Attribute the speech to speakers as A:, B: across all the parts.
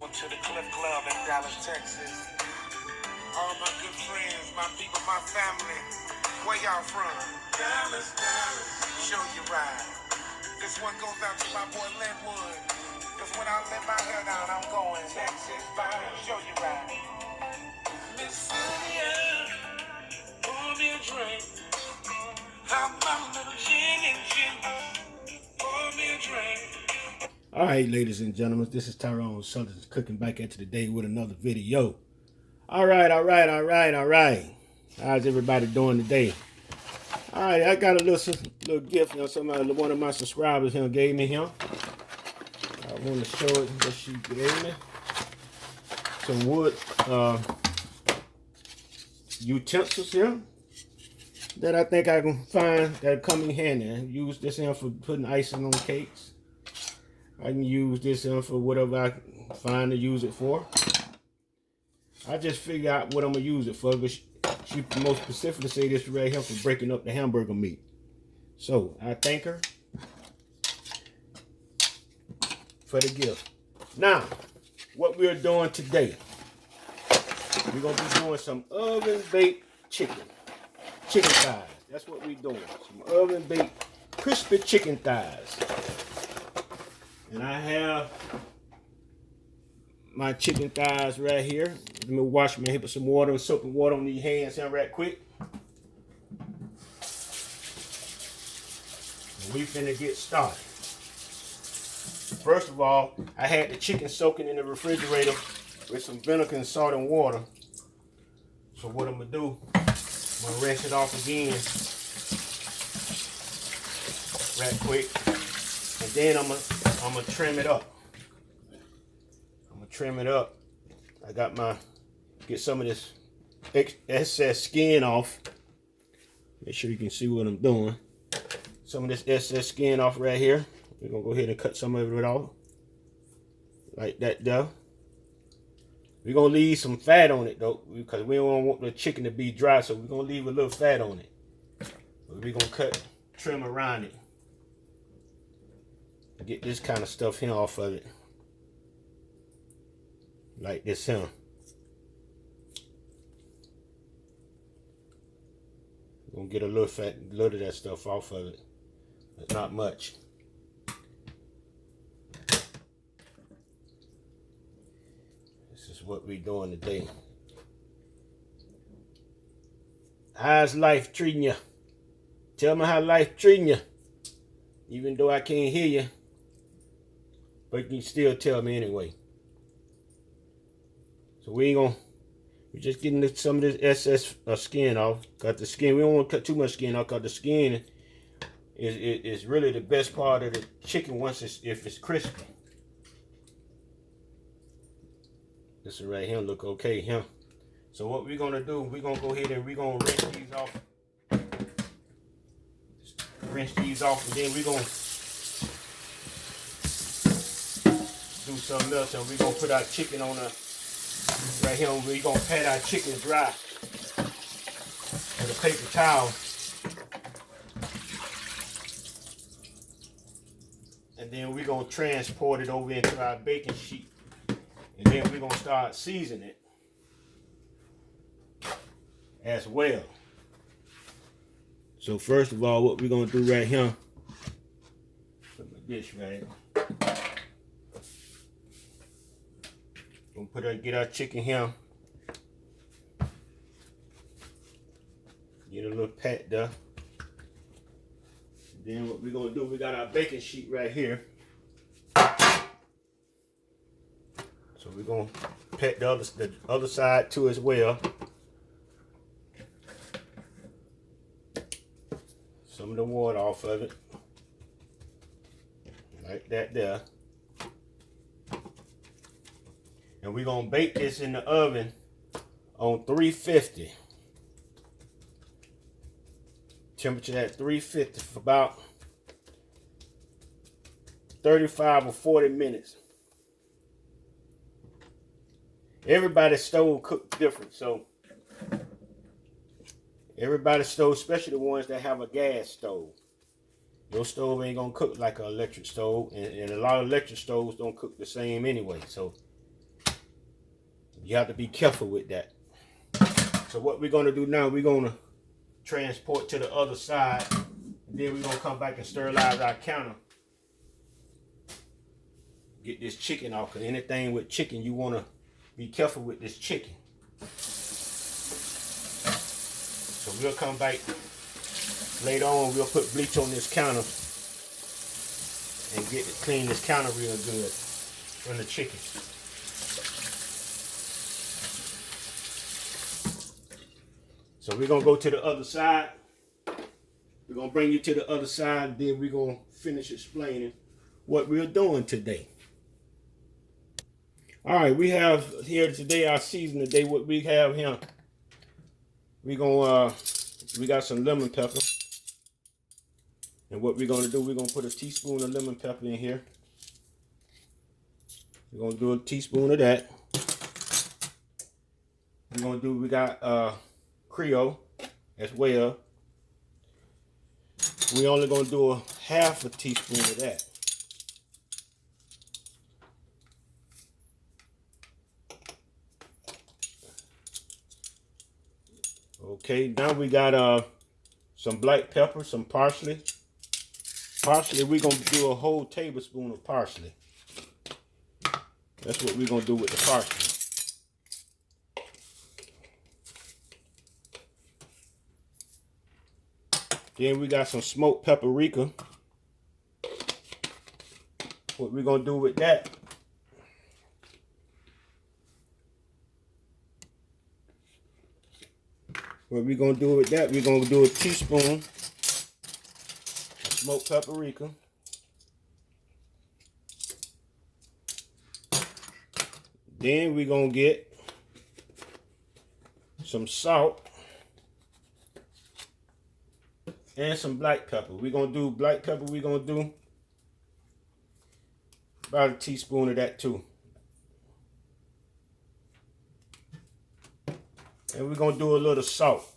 A: Went to the Cliff Club in Dallas, Texas. All my good friends, my people, my family. Where y'all from? Dallas, Dallas. Show you right. This one goes out to my boy Linwood. Cause when I let my hair down, I'm going Texas, show you right. Miss Cynthia, pour me a drink. How about a little gin and juice? Pour me a drink.
B: All right, ladies and gentlemen, this is Tyron'e Southern's cooking back at you today with another video. All right. How's everybody doing today? All right, I got a little gift. Somebody, one of my subscribers here gave me here. I want to show it what she gave me. Some wood utensils here that I think I can find that come in handy. I use this here for putting icing on cakes. I can use this for whatever I find to use it for. I just figure out what I'm going to use it for, but she most specifically say this right here for breaking up the hamburger meat. So, I thank her for the gift. Now, what we're doing today, we're going to be doing some oven-baked chicken thighs. That's what we're doing. Some oven-baked crispy chicken thighs. And I have my chicken thighs right here. Let me wash my hands with some water and soap and water on these hands here right quick. And we finna get started. First of all, I had the chicken soaking in the refrigerator with some vinegar and salt and water. So what I'm gonna do, I'm gonna rinse it off again right quick. And then I'm gonna trim it up. I got get some of this excess skin off. Make sure you can see what I'm doing. Some of this excess skin off right here. We're gonna go ahead and cut some of it off. Like that there. We're gonna leave some fat on it though, because we don't want the chicken to be dry, so we're gonna leave a little fat on it. But we're gonna trim around it. Get this kind of stuff here off of it. Like this here. We're gonna get a little of that stuff off of it. But not much. This is what we're doing today. How's life treating you? Tell me how life treating you. Even though I can't hear you. But you can still tell me anyway. So we're just getting some of this excess skin off. Cut the skin. We don't want to cut too much skin off, because the skin is really the best part of the chicken if it's crispy. This right here look okay here. So what we're gonna do, we're gonna go ahead and we're gonna rinse these off. And then we're gonna do something else, and we're gonna put our chicken on right here. We're gonna pat our chicken dry with a paper towel, and then we're gonna transport it over into our baking sheet, and then we're gonna start seasoning it as well. So first of all, what we're gonna do right here, put my dish right. Get our chicken here. Get a little pat there. Then what we're gonna do, we got our baking sheet right here. So we're gonna pat the other side too as well. Some of the water off of it. Like that there. And we're going to bake this in the oven on 350. Temperature at 350 for about 35 or 40 minutes. Everybody's stove cook different, so everybody's stove, especially the ones that have a gas stove. Your stove ain't gonna cook like an electric stove, and a lot of electric stoves don't cook the same anyway. So You have to be careful with that. So what we're gonna do now, we're gonna transport to the other side. And then we're gonna come back and sterilize our counter. Get this chicken off, because anything with chicken, you wanna be careful with this chicken. So we'll come back later on. We'll put bleach on this counter and clean this counter real good from the chicken. So we're gonna go to the other side. We're gonna bring you to the other side, then we're gonna finish explaining what we're doing today. All right, we have here today our season today. What we have here, we got some lemon pepper, and what we're gonna do, we're gonna put a teaspoon of lemon pepper in here. We're gonna do a teaspoon of that. We got creole as well. We only gonna do a half a teaspoon of that. Okay, now we got some black pepper, some parsley. Parsley, we're gonna do a whole tablespoon of parsley. That's what we're gonna do with the parsley. Then we got some smoked paprika. What we're gonna do with that, we're gonna do a teaspoon of smoked paprika. Then we're gonna get some salt and some black pepper. We're gonna do black pepper, we're gonna do about a teaspoon of that too. And we're gonna do a little salt.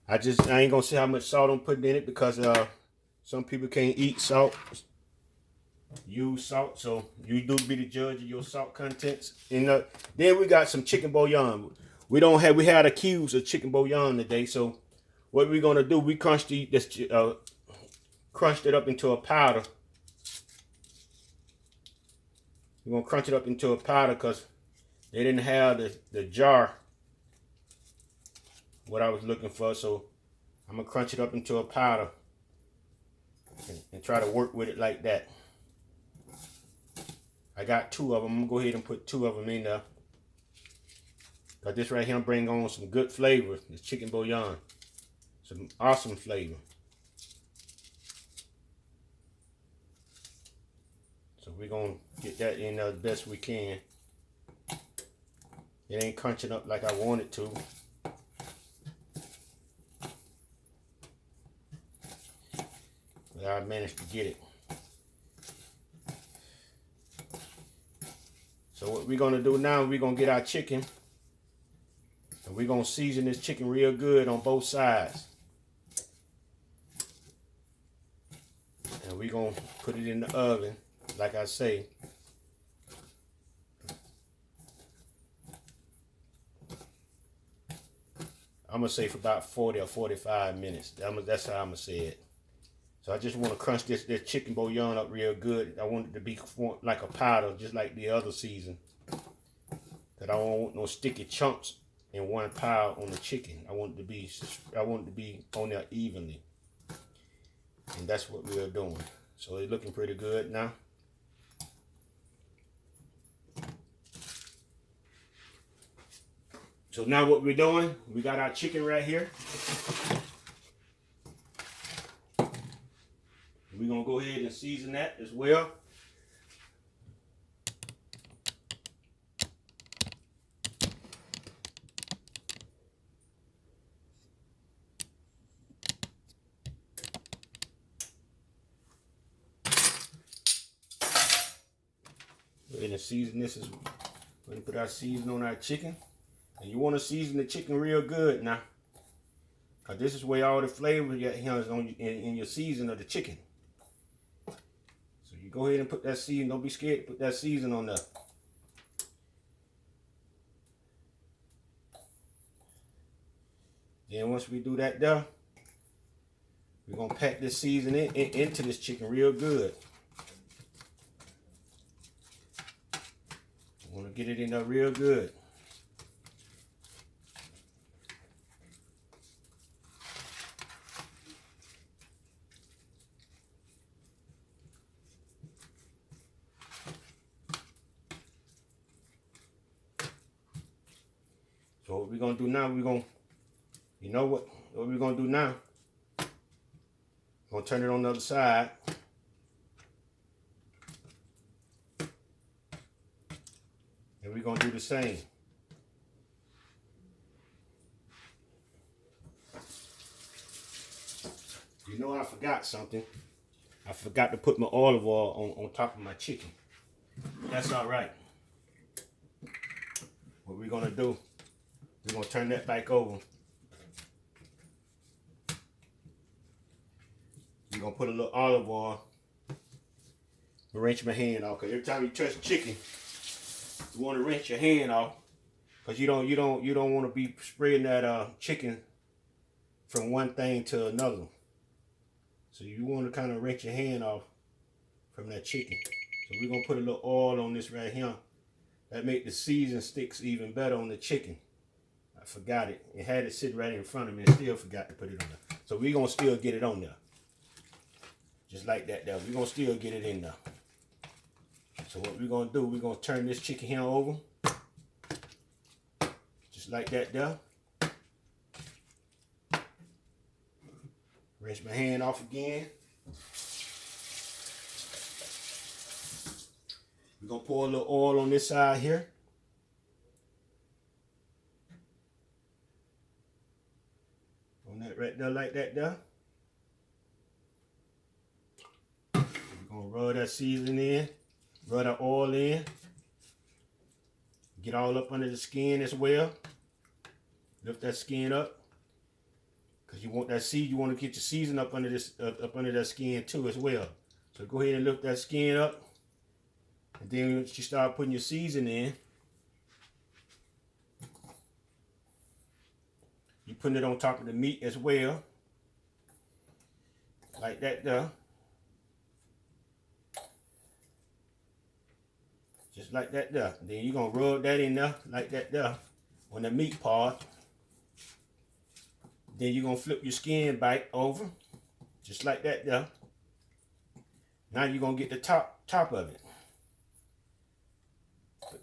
B: I ain't gonna say how much salt I'm putting in it, because some people can't eat salt, use salt, so you do be the judge of your salt contents. And then we got some chicken bouillon. We had a cubes of chicken bouillon today, so what we're gonna do, we crunched it up into a powder. We're gonna crunch it up into a powder because they didn't have the jar what I was looking for, so I'm gonna crunch it up into a powder and try to work with it like that. I got 2 of them. I'm gonna go ahead and put 2 of them in there, because this right here bring on some good flavor. This chicken bouillon, some awesome flavor. So we're gonna get that in there the best we can. It ain't crunching up like I want it to. But I managed to get it. So what we're gonna do now, we're gonna get our chicken, and we're gonna season this chicken real good on both sides. And we're gonna put it in the oven, like I say. I'm gonna say for about 40 or 45 minutes. That's how I'm gonna say it. So I just want to crunch this chicken bouillon up real good. I want it to be like a powder, just like the other season. That I don't want no sticky chunks in one pile on the chicken. I want it to be on there evenly. And that's what we're doing. So it's looking pretty good now. So now what we're doing, we got our chicken right here. We're gonna go ahead and season that as well. Go ahead and season this. We're gonna put our seasoning on our chicken. And you want to season the chicken real good now, because this is where all the flavor is on in your season of the chicken. So you're go ahead and put that season. Don't be scared to put that season on there. Then once we do that there, we're gonna pack this seasoning into this chicken real good. We want to get it in there real good. So what we're gonna do now, you know what we're gonna do now? We're gonna turn it on the other side. And we're gonna do the same. You know I forgot something. I forgot to put my olive oil on top of my chicken. That's all right. What we're gonna do, we're gonna turn that back over. We're gonna put a little olive oil. Rinse my hand off, cause every time you touch chicken, you want to rinse your hand off, cause you don't want to be spreading that chicken from one thing to another. So you want to kind of rinse your hand off from that chicken. So we're gonna put a little oil on this right here. That make the season sticks even better on the chicken. I forgot it. It had it sitting right in front of me and still forgot to put it on there. So we're gonna still get it on there. Just like that there. We're gonna still get it in there. So what we're gonna do, we're gonna turn this chicken here over. Just like that there. Rinse my hand off again. We're gonna pour a little oil on this side here. On that right there, like that there. We're gonna rub that seasoning in, rub that oil in. Get all up under the skin as well. Lift that skin up. Cause you want that seed, you want to get your season up under this, up under that skin too as well. So go ahead and lift that skin up. And then once you start putting your seasoning in, you putting it on top of the meat as well. Like that there. Just like that there. Then you're going to rub that in there like that there on the meat part. Then you're going to flip your skin back over. Just like that there. Now you're going to get the top of it.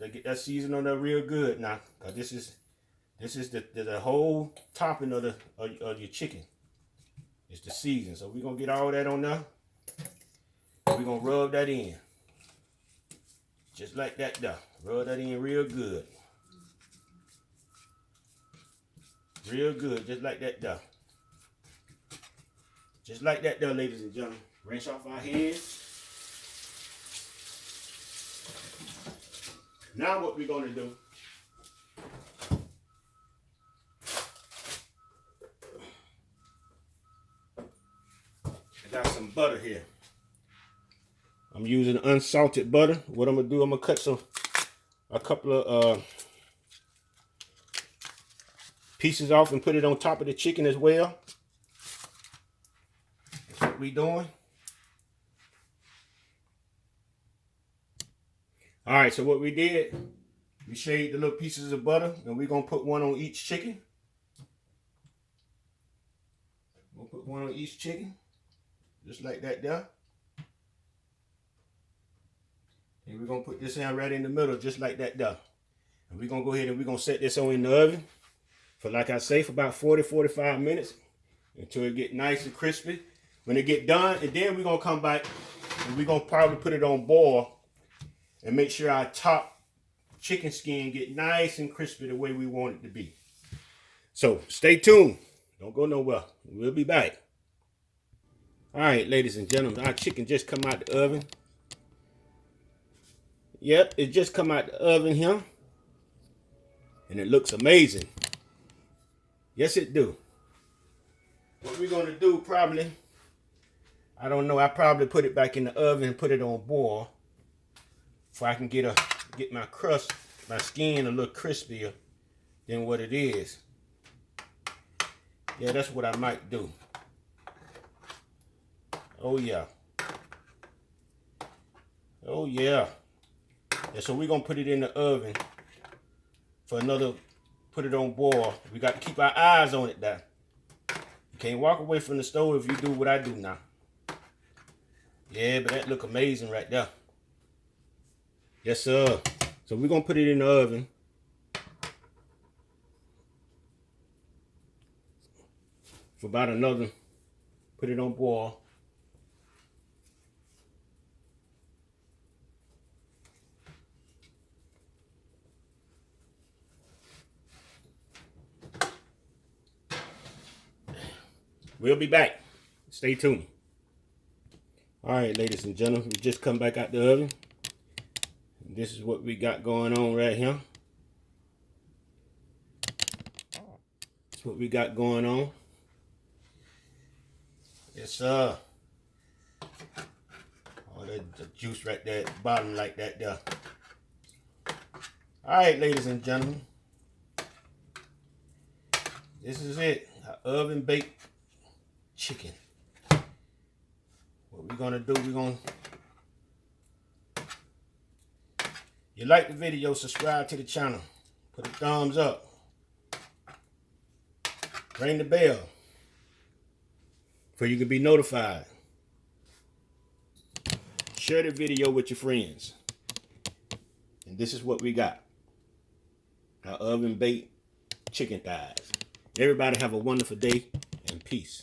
B: But get that seasoning on there real good now. Because this is the whole topping of your chicken. It's the season. So we're going to get all that on there. We're going to rub that in. Just like that there. Rub that in real good. Real good. Just like that there. Just like that there, ladies and gentlemen. Rinse off our hands. Now what we're going to do, I got some butter here. I'm using unsalted butter. What I'm going to do, I'm going to cut a couple of pieces off and put it on top of the chicken as well. That's what we're doing. All right, so what we did, we shaved the little pieces of butter, and we're going to put one on each chicken. We'll put one on each chicken, just like that there. And we're going to put this in right in the middle, just like that there. And we're going to go ahead and we're going to set this on in the oven for, like I say, for about 40-45 minutes until it get nice and crispy. When it get done, and then we're going to come back and we're going to probably put it on boil and make sure our top chicken skin get nice and crispy the way we want it to be. So stay tuned. Don't go nowhere. We'll be back. All right, ladies and gentlemen, our chicken just come out the oven. Yep, it just come out the oven here. And it looks amazing. Yes, it do. What we're going to do probably, I don't know. I probably put it back in the oven and put it on boil so I can get my crust, my skin a little crispier than what it is. Yeah, that's what I might do. Oh yeah. Oh yeah. And so we're gonna put it in the oven for put it on boil. We got to keep our eyes on it now. You can't walk away from the stove if you do what I do now. Yeah, but that look amazing right there. Yes, sir. So we're gonna put it in the oven for about put it on boil. We'll be back. Stay tuned. All right, ladies and gentlemen, we just come back out the oven. This is what we got going on right here. That's what we got going on. Yes, sir. Oh, the juice right there at the bottom like that there. All right, ladies and gentlemen. This is it. Our oven baked chicken. What we're gonna do, you like the video, subscribe to the channel. Put a thumbs up. Ring the bell so you can be notified. Share the video with your friends. And this is what we got. Our oven baked chicken thighs. Everybody have a wonderful day and peace.